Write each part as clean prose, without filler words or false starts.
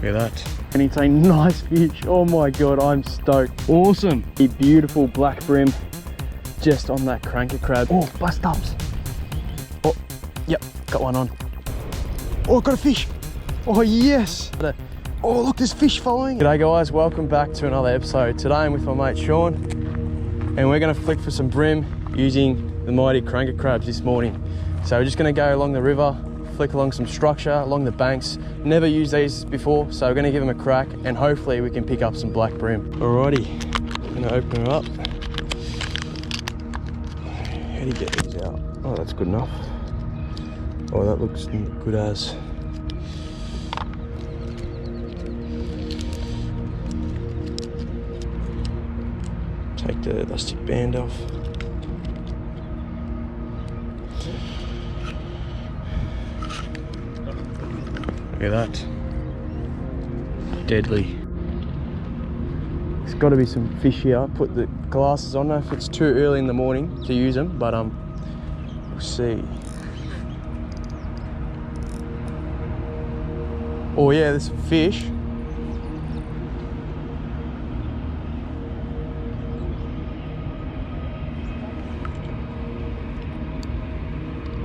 Look at that. And it's a nice fish. Oh my God, I'm stoked. Awesome. A beautiful black brim just on that cranker crab. Oh, bust ups. Oh, yep, got one on. Oh, got a fish. Oh, yes. Oh, look, there's fish following. G'day guys, welcome back to another episode. Today I'm with my mate Sean, and we're gonna flick for some brim using the mighty cranker crabs this morning. So we're just gonna go along the river, flick along some structure, along the banks. Never used these before, so we're gonna give them a crack and hopefully we can pick up some black brim. Alrighty, gonna open her up. How do you get these out? Oh, that's good enough. Oh, that looks good as. Take the elastic band off. Look at that. Deadly. There's got to be some fish here. Put the glasses on if it's too early in the morning to use them, but we'll see. Oh yeah, there's some fish.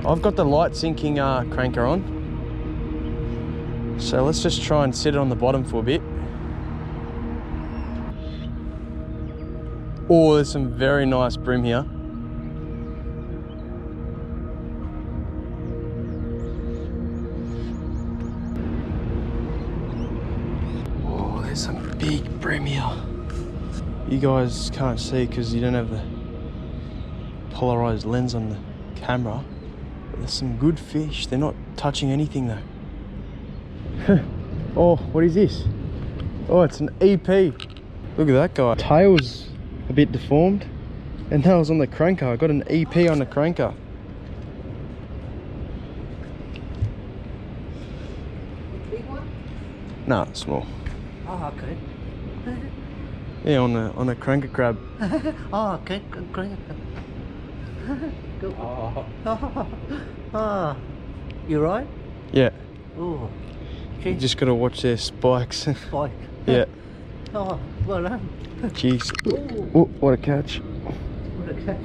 I've got the light sinking cranker on. So let's just try and sit it on the bottom for a bit. Oh, there's some very nice brim here. Oh, there's some big brim here. You guys can't see because you don't have the polarized lens on the camera. But there's some good fish. They're not touching anything though. Oh, what is this? Oh, it's an EP. Look at that guy. Tail's a bit deformed. And that was on the cranker. I got an EP on the cranker. Big one? Nah, small. Oh, okay. Yeah, on a cranker crab. Oh, okay. Great. Go. Oh. You right? Yeah. Oh. You just gotta watch their spikes. Boy. Yeah. Oh, well done. Jeez. Oh, what a catch. Okay.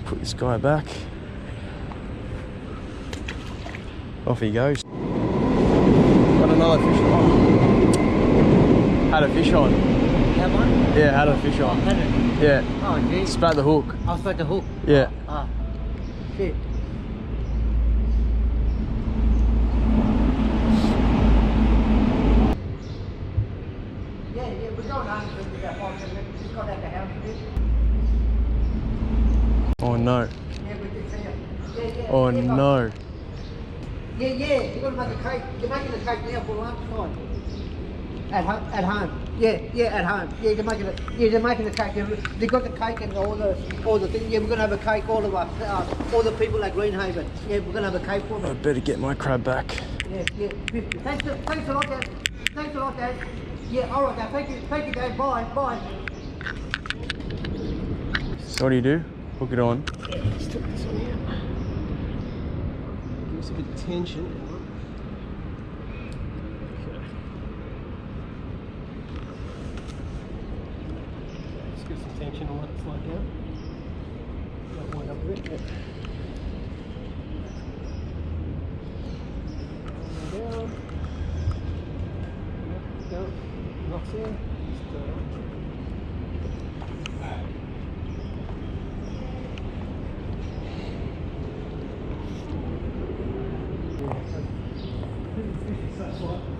Put this guy back. Off he goes. Got another fish on. Had a fish on. That one? Yeah, had a fish on. Had it? Yeah. Oh, geez. Spat the hook. I'll spat the hook. Yeah. Ah. Shit. Yeah, we're going home for about 5 minutes. Just got out the house a bit. Oh no. Yeah, we did see it. Yeah. Oh yeah, no. Yeah, you're gonna make a cake. You're making a cake now for lunchtime. At home. Yeah, at home. Yeah, they're making the cake. They got the cake and all the things. Yeah, we're gonna have a cake. All of us, all the people at Greenhaven. Yeah, we're gonna have a cake for I them. better get my crab back. Yeah. Thanks a lot, Dad. Thanks a lot, Dad. Yeah, all right, Dad. Thank you, Dad. Bye. So what do? Hook it on. Yeah, let's put this on here. Give us a bit of tension. Get some tension and let it slide down. Don't wind up with it. Down. Down. Knocks in.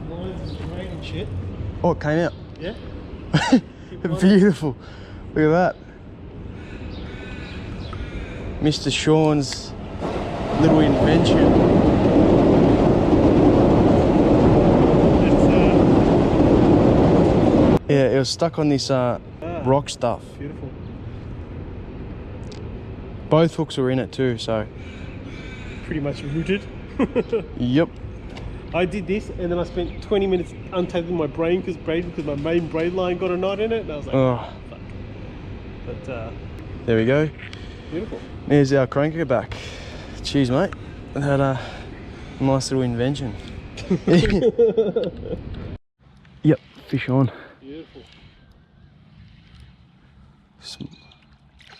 Lines and rain and shit. Oh, it came out. Yeah. Beautiful. Look at that. Mr. Sean's little invention. Yeah, it was stuck on this rock stuff. Beautiful. Both hooks were in it too, so. Pretty much rooted. Yep. I did this and then I spent 20 minutes untangling my brain because my main brain line got a knot in it, and I was like, oh, fuck. But there we go. Beautiful. There's our cranker back. Cheers, mate. Had a nice little invention. Yep, fish on. Beautiful.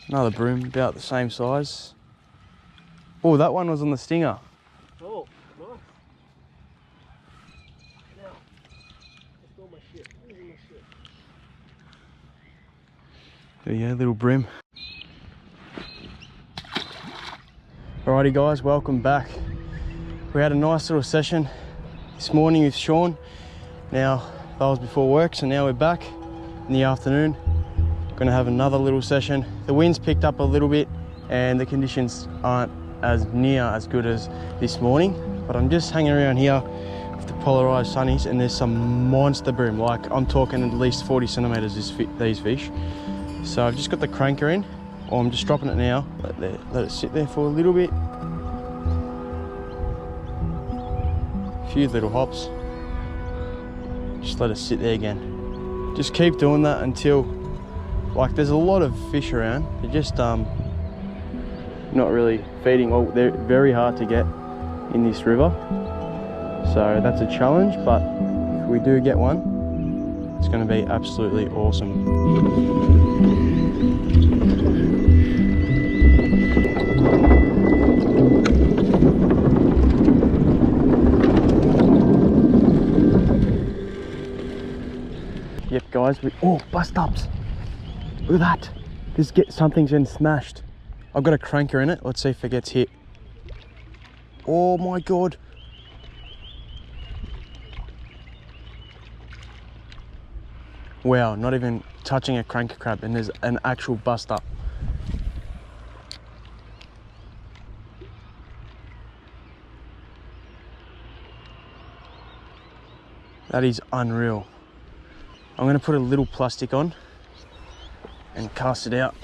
Another bream, about the same size. Oh, that one was on the stinger. Oh, nice. Now, just all my shit. Where's my shit? There you go, little bream. Alrighty guys, welcome back. We had a nice little session this morning with Sean. Now, that was before work, so now we're back in the afternoon. Gonna have another little session. The wind's picked up a little bit and the conditions aren't as near as good as this morning, but I'm just hanging around here with the polarized sunnies and there's some monster bream, like I'm talking at least 40 centimeters these fish. So I've just got the cranker in, or I'm just dropping it now, let it sit there for a little bit. A few little hops. Just let it sit there again. Just keep doing that until, like, there's a lot of fish around. They're just not really feeding. Well, they're very hard to get in this river. So that's a challenge, but if we do get one, it's going to be absolutely awesome. Yep guys, oh, bust ups. Look at that. Something's been smashed. I've got a cranker in it. Let's see if it gets hit. Oh my God. Wow, not even touching a cranker crab and there's an actual bust up. That is unreal. I'm going to put a little plastic on and cast it out.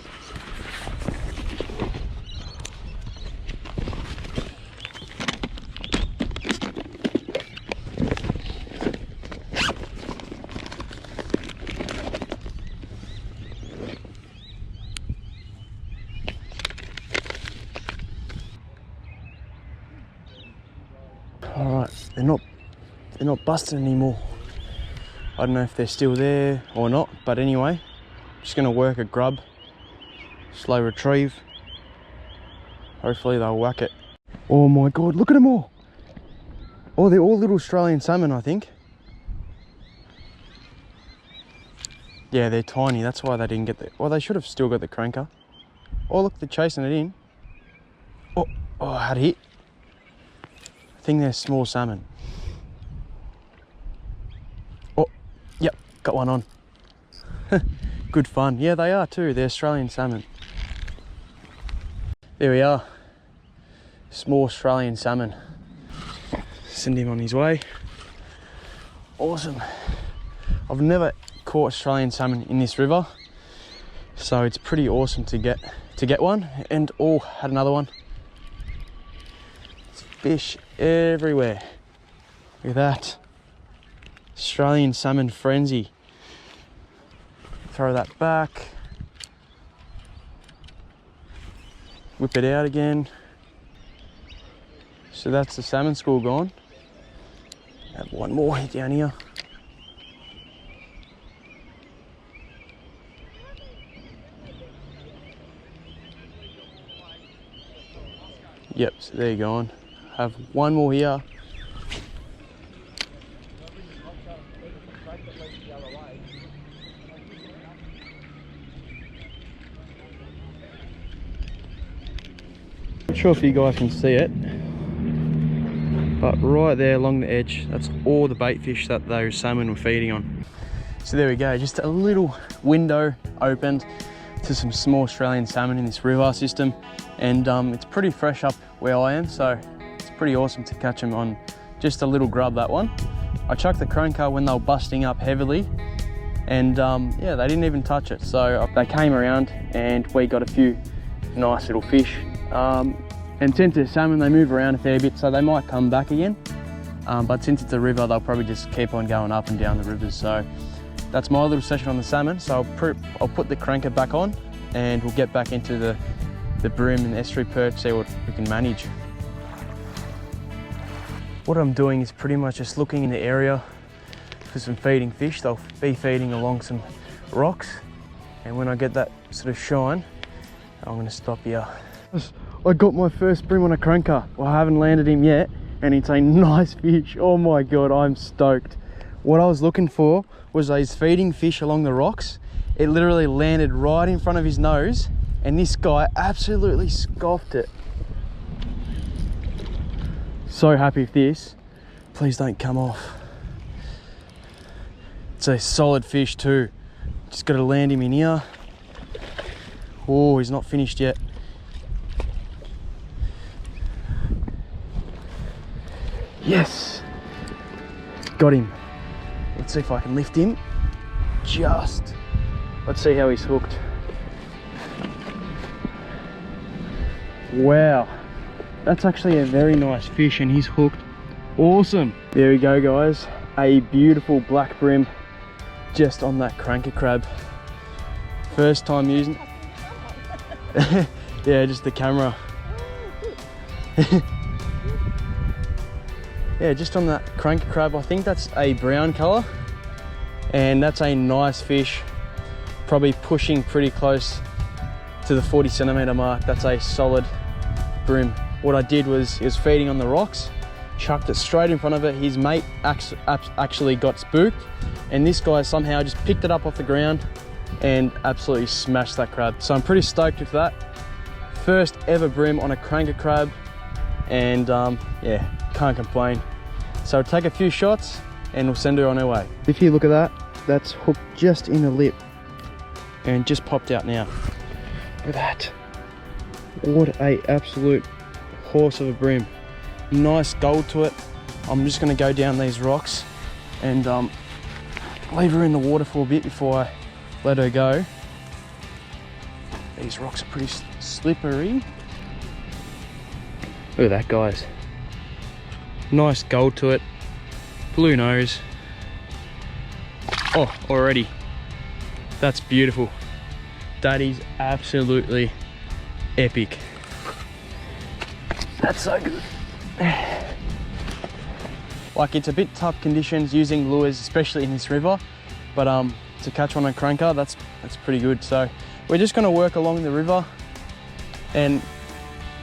All right, they're not busting anymore. I don't know if they're still there or not, but anyway, just gonna work a grub, slow retrieve. Hopefully they'll whack it. Oh my God, look at them all. Oh, they're all little Australian salmon, I think. Yeah, they're tiny, that's why they didn't get the, well, they should have still got the cranker. Oh look, they're chasing it in. Oh, I had a hit. I think they're small salmon. Yep, got one on. Good fun. Yeah, they are too. They're Australian salmon. There we are. Small Australian salmon. Send him on his way. Awesome. I've never caught Australian salmon in this river, so it's pretty awesome to get one. And oh, had another one. It's fish everywhere. Look at that. Australian salmon frenzy. Throw that back. Whip it out again. So that's the salmon school gone. Have one more down here. Yep, so there you go on. Have one more here. Not sure if you guys can see it, but right there along the edge, that's all the bait fish that those salmon were feeding on. So there we go, just a little window opened to some small Australian salmon in this river system, and it's pretty fresh up where I am, so it's pretty awesome to catch them on just a little grub, that one. I chucked the cranker when they were busting up heavily, and yeah, they didn't even touch it, so they came around and we got a few nice little fish. And since they're salmon, they move around a fair bit, so they might come back again. But since it's a river, they'll probably just keep on going up and down the rivers. So that's my little session on the salmon. So I'll put the cranker back on and we'll get back into the bream and estuary perch, see what we can manage. What I'm doing is pretty much just looking in the area for some feeding fish. They'll be feeding along some rocks, and when I get that sort of shine, I'm going to stop here. I got my first bream on a cranker. Well, I haven't landed him yet, and it's a nice fish. Oh my god, I'm stoked. What I was looking for was these feeding fish along the rocks. It literally landed right in front of his nose, and this guy absolutely scoffed it. So happy with this. Please don't come off. It's a solid fish too. Just got to land him in here. Oh, he's not finished yet. Yes, got him. Let's see if I can lift him. Let's see how he's hooked. Wow, that's actually a very nice fish, and he's hooked. Awesome. There we go, guys. A beautiful black brim just on that cranker crab. First time using yeah, just the camera. Yeah, just on that cranker crab. I think that's a brown color, and that's a nice fish, probably pushing pretty close to the 40 centimeter mark. That's a solid brim. What I did was, he was feeding on the rocks, chucked it straight in front of it. His mate actually got spooked, and this guy somehow just picked it up off the ground and absolutely smashed that crab. So I'm pretty stoked with that. First ever brim on a cranker crab, and yeah, can't complain. So I'll take a few shots and we'll send her on her way. If you look at that, that's hooked just in the lip and just popped out now. Look at that. What a absolute horse of a brim. Nice gold to it. I'm just going to go down these rocks and leave her in the water for a bit before I let her go. These rocks are pretty slippery. Look at that, guys. Nice gold to it. Blue nose. Oh, already. That's beautiful. That is absolutely epic. That's so good. Like, it's a bit tough conditions using lures, especially in this river, but to catch one on cranker, that's pretty good. So we're just going to work along the river, and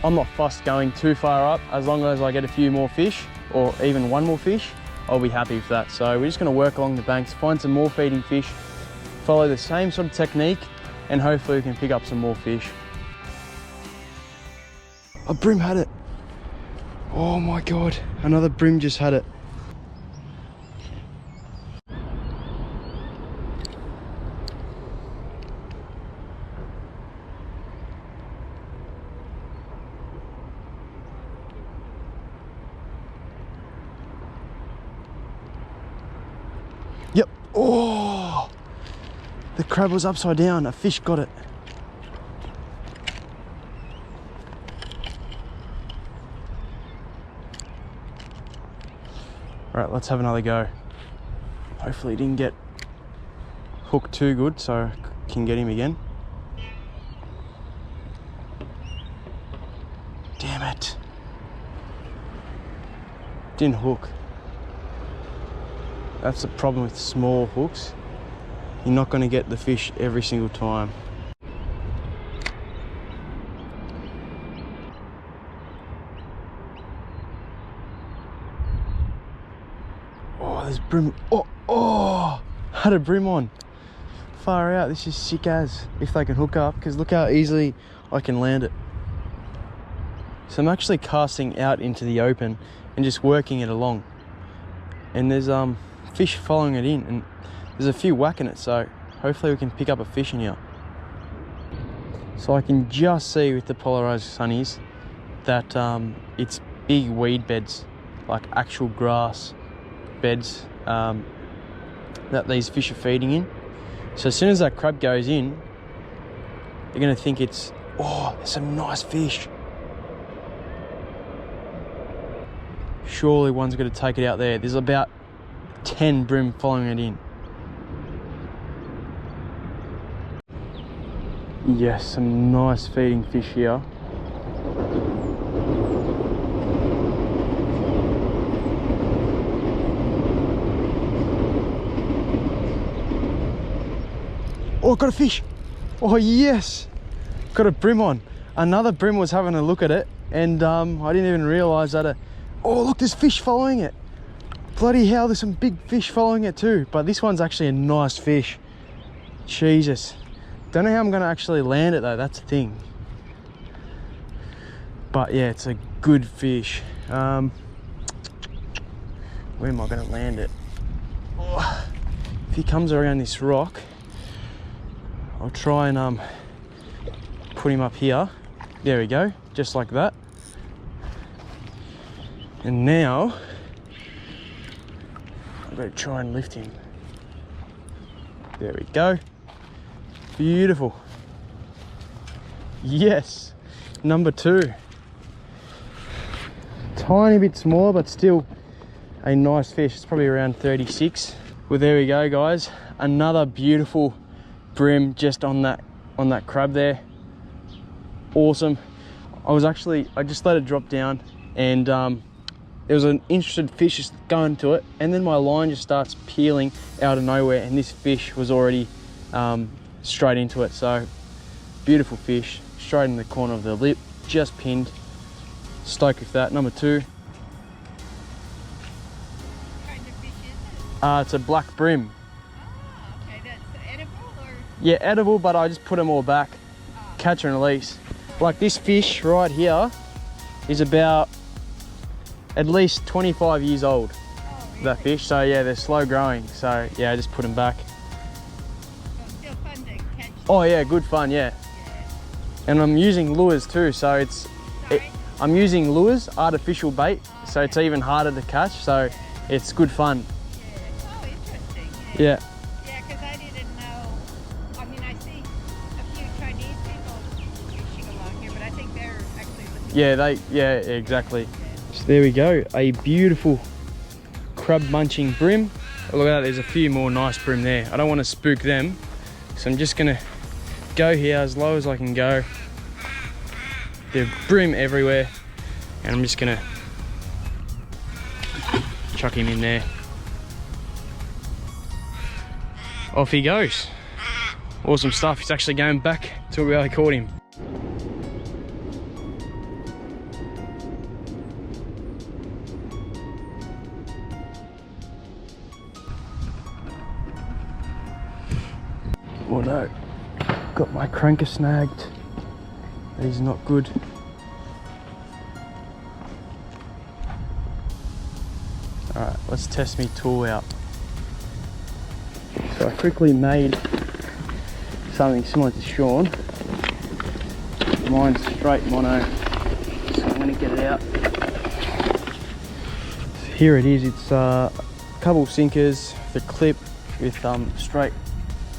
I'm not fussed going too far up. As long as I get a few more fish, or even one more fish, I'll be happy with that. So we're just going to work along the banks, find some more feeding fish, follow the same sort of technique, and hopefully we can pick up some more fish. A brim had it. Oh my god, another brim just had it. Yep. Oh, the crab was upside down. A fish got it. All right, let's have another go. Hopefully he didn't get hooked too good, so I can get him again. Damn it. Didn't hook. That's the problem with small hooks. You're not going to get the fish every single time. Oh, there's brim. Oh, had a brim on. Far out. This is sick as, if they can hook up, because look how easily I can land it. So I'm actually casting out into the open and just working it along. And there's fish following it in, and there's a few whacking it, so hopefully we can pick up a fish in here. So I can just see with the polarized sunnies that it's big weed beds, like actual grass beds that these fish are feeding in. So as soon as that crab goes in, you're going to think it's, oh, there's some nice fish. Surely one's going to take it out there. There's about 10 brim following it in. Yes, some nice feeding fish here. Oh, got a fish. Oh yes, got a brim on. Another brim was having a look at it, and I didn't even realize that. Oh look, there's fish following it. Bloody hell, there's some big fish following it too. But this one's actually a nice fish. Jesus, don't know how I'm gonna actually land it though. That's the thing. But yeah, it's a good fish. Where am I gonna land it? Oh, if he comes around this rock, I'll try and put him up here. There we go, just like that. And now I'm going to try and lift him. There we go. Beautiful. Yes, number 2. Tiny bit small, but still a nice fish. It's probably around 36. Well, there we go, guys. Another beautiful brim just on that crab there. Awesome. I just let it drop down, and there was an interested fish just going to it, and then my line just starts peeling out of nowhere, and this fish was already straight into it. So beautiful fish, straight in the corner of the lip, just pinned. Stoked with that. Number 2. What kind of fish is it? It's a black brim. Oh, okay. That's edible or? Yeah, edible, but I just put them all back. Catch and release. Like this fish right here is about at least 25 years old. Oh, really? That fish. So yeah, they're slow growing. So yeah, I just put them back. So it's still fun to catch. Oh yeah, good fun, yeah. Yeah. And I'm using lures too, so it's Sorry? I'm using lures, artificial bait, so it's even harder to catch, so it's good fun. Yeah. Oh, interesting. Yeah. Yeah, because I didn't know. I mean, I see a few Chinese people fishing along here, but I think they're actually looking. Yeah, exactly. So there we go, a beautiful crab munching brim. Oh, look at that, there's a few more nice brim there. I don't want to spook them, so I'm just gonna go here as low as I can go. There's brim everywhere, and I'm just gonna chuck him in there. Off he goes. Awesome stuff. He's actually going back to where I caught him. Oh no, got my cranker snagged. He's not good. Alright, let's test me tool out. So I quickly made something similar to Sean. Mine's straight mono, so I'm going to get it out. So here it is. It's a couple sinkers, the clip with straight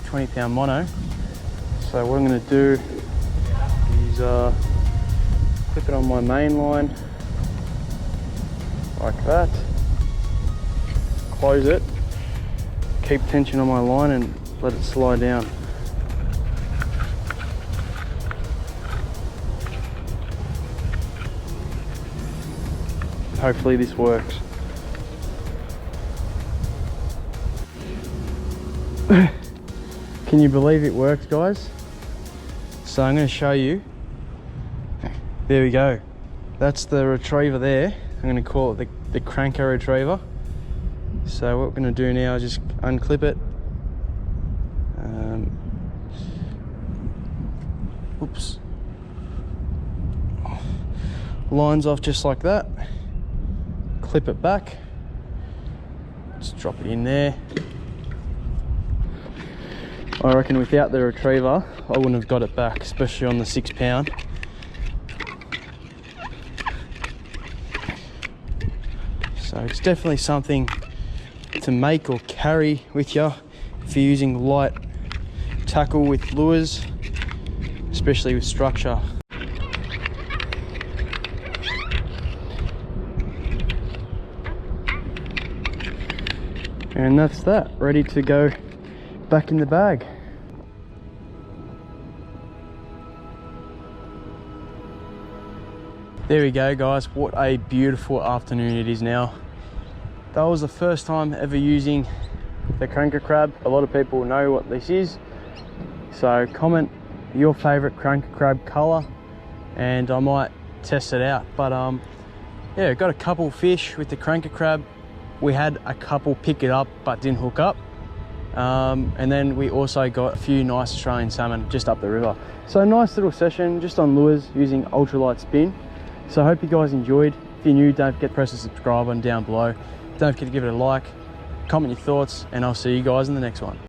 20-pound mono. So what I'm going to do is clip it on my main line like that, close it, keep tension on my line and let it slide down. Hopefully this works. Can you believe it works, guys? So I'm going to show you. There we go. That's the retriever there. I'm going to call it the cranker retriever. So what we're going to do now is just unclip it. Oops. Lines off just like that. Clip it back. Just drop it in there. I reckon without the retriever, I wouldn't have got it back, especially on the 6-pound. So it's definitely something to make or carry with you if you're using light tackle with lures, especially with structure. And that's that, ready to go back in the bag. There we go, guys. What a beautiful afternoon it is now. That was the first time ever using the cranker crab. A lot of people know what this is, So comment your favorite cranker crab color and I might test it out. But yeah, got a couple fish with the cranker crab. We had a couple pick it up but didn't hook up. And then we also got a few nice Australian salmon just up the river. So nice little session just on lures using ultralight spin. So I hope you guys enjoyed. If you're new, don't forget to press the subscribe button down below. Don't forget to give it a like, comment your thoughts, and I'll see you guys in the next one.